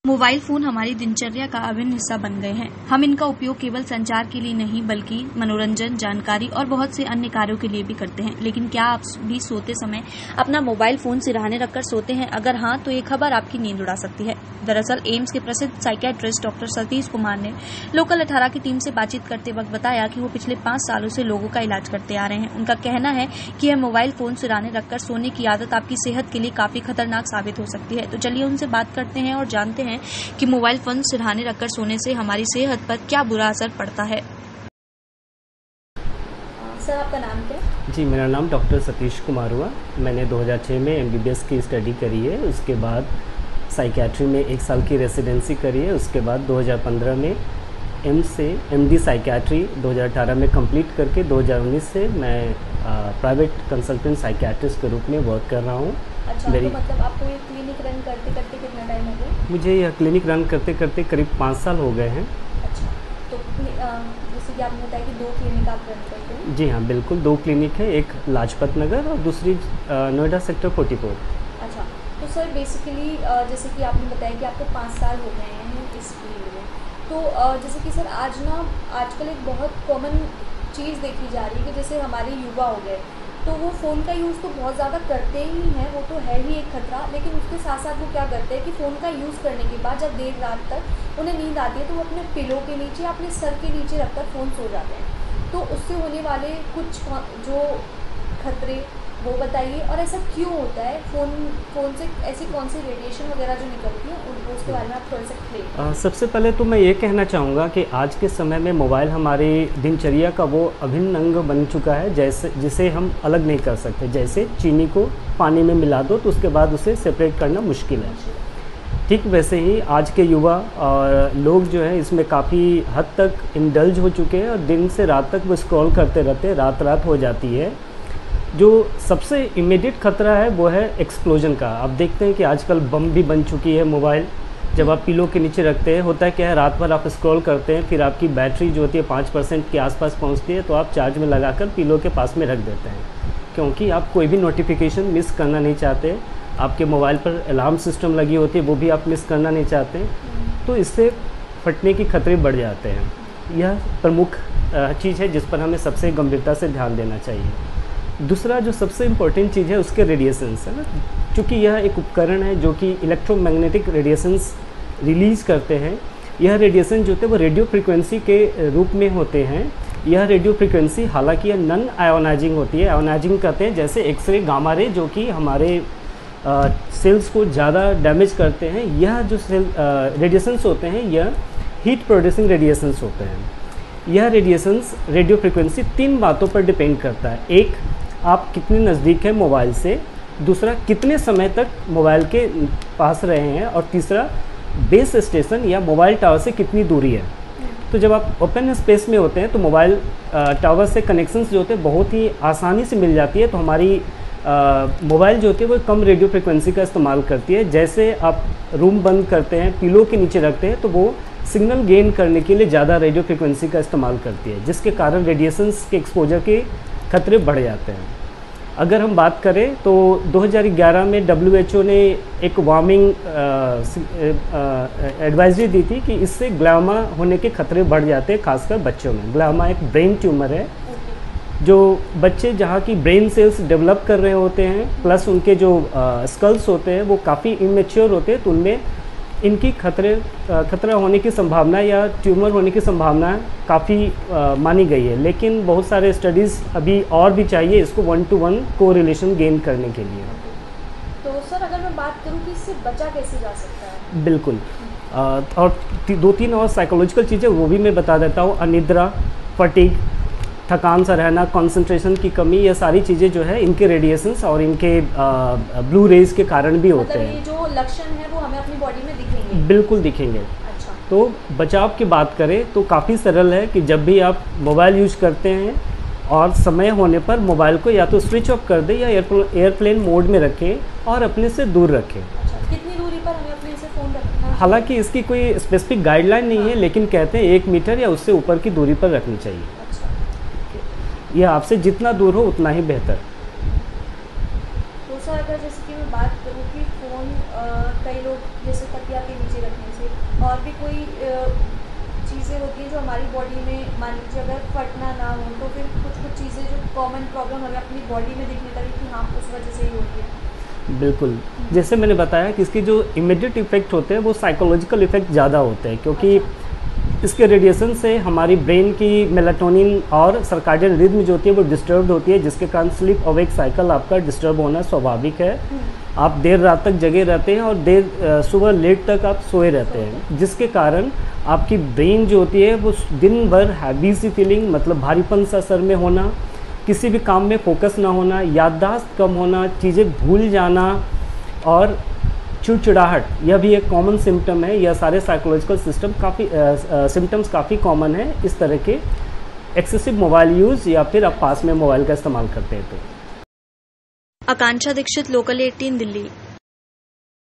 Mobile phone हमारी दिनचर्या का अभिन्न हिस्सा बन गए हैं। हम इनका उपयोग केवल संचार के लिए नहीं बल्कि मनोरंजन, जानकारी और बहुत से अन्य कार्यों के लिए भी करते हैं। लेकिन क्या आप भी सोते समय अपना मोबाइल फोन सिरहाने रखकर सोते हैं? अगर हाँ, तो ये खबर आपकी नींद उड़ा सकती है। दरअसल एम्स के प्रसिद्ध साइकियाट्रिस्ट डॉक्टर सतीश कुमार ने लोकल 18 की टीम से बातचीत करते वक्त बताया कि वो पिछले 5 सालों से लोगों का इलाज करते आ रहे हैं। उनका कहना है कि यह मोबाइल फोन सिरहाने रखकर सोने की आदत आपकी सेहत के लिए काफी खतरनाक साबित हो सकती है। तो चलिए उनसे बात करते हैं और जानते हैं कि मोबाइल फोन सिरहाने रखकर सोने से हमारी सेहत पर क्या बुरा असर पड़ता है। सर, आपका नाम क्या है? जी, मेरा नाम डॉक्टर सतीश कुमार हुआ। मैंने 2006 में MBBS की स्टडी करी है। उसके बाद साइकियाट्री में 1 साल की रेसिडेंसी करी है। उसके बाद 2015 में एम्स से MD साइकियाट्री 2018 में कंप्लीट करके 2019 से मैं प्राइवेट कंसल्टेंट साइकियाट्रिस्ट के रूप में वर्क कर रहा हूँ। अच्छा, तो मतलब आपको ये क्लिनिक रन करते करते कितना टाइम हो गया? मुझे यह क्लिनिक रन करते करते करीब 5 साल हो गए हैं। अच्छा, तो जैसे कि आपने बताया कि 2 क्लिनिक आप रन करते हैं? जी हाँ, बिल्कुल 2 क्लिनिक है, एक लाजपत नगर और दूसरी नोएडा सेक्टर 44। अच्छा, तो सर बेसिकली जैसे कि आपने बताया कि आपको 5 साल हो गए हैं इस फील्ड में, तो जैसे कि सर आजकल एक बहुत कॉमन चीज़ देखी जा रही है कि जैसे हमारे युवा हो गए तो वो फ़ोन का यूज़ तो बहुत ज़्यादा करते ही हैं, वो तो है ही एक खतरा, लेकिन उसके साथ साथ वो क्या करते हैं कि फ़ोन का यूज़ करने के बाद जब देर रात तक उन्हें नींद आती है तो वो अपने पिलो के नीचे, अपने सर के नीचे रखकर फ़ोन सो जाते हैं। तो उससे होने वाले कुछ जो खतरे वो बताइए, और ऐसा क्यों होता है? फ़ोन से ऐसी कौन सी रेडिएशन वगैरह जो निकलती है उसके बारे में आप थोड़ा सा एक्सप्लेन। सबसे पहले तो मैं ये कहना चाहूँगा कि आज के समय में मोबाइल हमारी दिनचर्या का वो अभिन्न अंग बन चुका है जिसे हम अलग नहीं कर सकते। जैसे चीनी को पानी में मिला दो तो उसके बाद उसे सेपरेट करना मुश्किल है। ठीक वैसे ही आज के युवा और लोग जो है इसमें काफ़ी हद तक इंडल्ज हो चुके हैं और दिन से रात तक वो स्क्रॉल करते रहते, रात हो जाती है। जो सबसे इमीडिएट खतरा है वो है एक्सप्लोजन का। आप देखते हैं कि आजकल बम भी बन चुकी है मोबाइल। जब आप पिलो के नीचे रखते हैं, होता है क्या है, रात भर आप स्क्रॉल करते हैं, फिर आपकी बैटरी जो होती है 5% के आसपास पहुंचती है, तो आप चार्ज में लगाकर पिलो के पास में रख देते हैं, क्योंकि आप कोई भी नोटिफिकेशन मिस करना नहीं चाहते। आपके मोबाइल पर अलार्म सिस्टम लगी होती है, वो भी आप मिस करना नहीं चाहते, तो इससे फटने की खतरे बढ़ जाते हैं। यह प्रमुख चीज़ है जिस पर हमें सबसे गंभीरता से ध्यान देना चाहिए। दूसरा जो सबसे इम्पोर्टेंट चीज़ है उसके रेडिएशंस है ना, क्योंकि यह एक उपकरण है जो कि इलेक्ट्रोमैग्नेटिक रेडिएशंस रिलीज़ करते हैं। यह रेडिएशन जो होते हैं वो रेडियो फ्रीक्वेंसी के रूप में होते हैं। यह रेडियो फ्रीक्वेंसी हालांकि यह नॉन आयोनाइजिंग होती है। आयोनाइजिंग कहते हैं जैसे एक्सरे, गामा रे, जो कि हमारे सेल्स को ज़्यादा डैमेज करते हैं। यह जो रेडिएशंस होते हैं यह हीट प्रोड्यूसिंग रेडिएशंस होते हैं। यह रेडिएशंस रेडियो फ्रीक्वेंसी 3 बातों पर डिपेंड करता है। एक, आप कितने नज़दीक हैं मोबाइल से, दूसरा कितने समय तक मोबाइल के पास रहे हैं, और तीसरा बेस स्टेशन या मोबाइल टावर से कितनी दूरी है। तो जब आप ओपन स्पेस में होते हैं तो मोबाइल टावर से कनेक्शंस जो होते हैं बहुत ही आसानी से मिल जाती है। तो हमारी मोबाइल जो होती है वो कम रेडियो फ्रीक्वेंसी का इस्तेमाल करती है। जैसे आप रूम बंद करते हैं, पिलो के नीचे रखते हैं, तो वो सिग्नल गेन करने के लिए ज़्यादा रेडियो फ्रीक्वेंसी का इस्तेमाल करती है, जिसके कारण रेडिएशंस के एक्सपोजर के खतरे बढ़ जाते हैं। अगर हम बात करें तो 2011 में WHO ने एक वार्मिंग एडवाइजरी दी थी कि इससे ग्लामा होने के खतरे बढ़ जाते हैं, खासकर बच्चों में। ग्लामा एक ब्रेन ट्यूमर है, जो बच्चे जहाँ की ब्रेन सेल्स डेवलप कर रहे होते हैं, प्लस उनके जो स्कल्स होते हैं वो काफ़ी इमेच्योर होते हैं, तो उनमें इनकी खतरा होने की संभावना या ट्यूमर होने की संभावना काफ़ी मानी गई है। लेकिन बहुत सारे स्टडीज़ अभी और भी चाहिए इसको 1-to-1 कोरिलेशन गेन करने के लिए। तो सर अगर मैं बात करूं कि इससे बचा कैसे जा सकता है? बिल्कुल, और 2-3 और साइकोलॉजिकल चीज़ें वो भी मैं बता देता हूँ। अनिद्रा, फटीग, थकान सा रहना, कंसंट्रेशन की कमी, ये सारी चीज़ें जो है इनके रेडिएशंस और इनके ब्लू रेज के कारण भी होते हैं। ये जो लक्षण है वो हमें अपनी बॉडी में दिखेंगे? बिल्कुल दिखेंगे। अच्छा। तो बचाव की बात करें तो काफ़ी सरल है कि जब भी आप मोबाइल यूज करते हैं और समय होने पर मोबाइल को या तो स्विच ऑफ कर दें या एयरप्लेन मोड में रखें और अपने से दूर रखें। अच्छा, कितनी दूरी पर हमें अपने से फ़ोन रखना है? हालांकि इसकी कोई स्पेसिफिक गाइडलाइन नहीं है, लेकिन कहते हैं 1 मीटर या उससे ऊपर की दूरी पर रखनी चाहिए। यह आपसे जितना दूर हो उतना ही बेहतर। तो सर अगर जैसे कि मैं बात करूँ कि फ़ोन कई लोग जैसे तकिया के नीचे रखने से कोई चीज़ें होती हैं जो हमारी बॉडी में, मान लीजिए अगर फटना ना हो तो फिर कुछ चीज़ें जो कॉमन प्रॉब्लम हमें अपनी बॉडी में दिखने लगी कि हाँ उस वजह से ही होती है। बिल्कुल, जैसे मैंने बताया कि इसके जो इमीडिएट इफ़ेक्ट होते हैं वो साइकोलॉजिकल इफ़ेक्ट ज़्यादा होते हैं, क्योंकि इसके रेडिएशन से हमारी ब्रेन की मेलाटोनिन और सर्काडियन रिदम जो होती है वो डिस्टर्ब होती है, जिसके कारण स्लीप अवेक साइकिल आपका डिस्टर्ब होना स्वाभाविक है। आप देर रात तक जगे रहते हैं और सुबह लेट तक आप सोए रहते हैं, जिसके कारण आपकी ब्रेन जो होती है वो दिन भर हैवी सी फीलिंग, मतलब भारीपन सा सर में होना, किसी भी काम में फोकस ना होना, याददाश्त कम होना, चीज़ें भूल जाना और चिड़चिड़ाहट, यह भी एक कॉमन सिम्टम है। यह सारे साइकोलॉजिकल सिम्टम्स काफ़ी कॉमन है इस तरह के एक्सेसिव मोबाइल यूज़ या फिर आप पास में मोबाइल का इस्तेमाल करते हैं तो। आकांक्षा दीक्षित, लोकल 18 दिल्ली।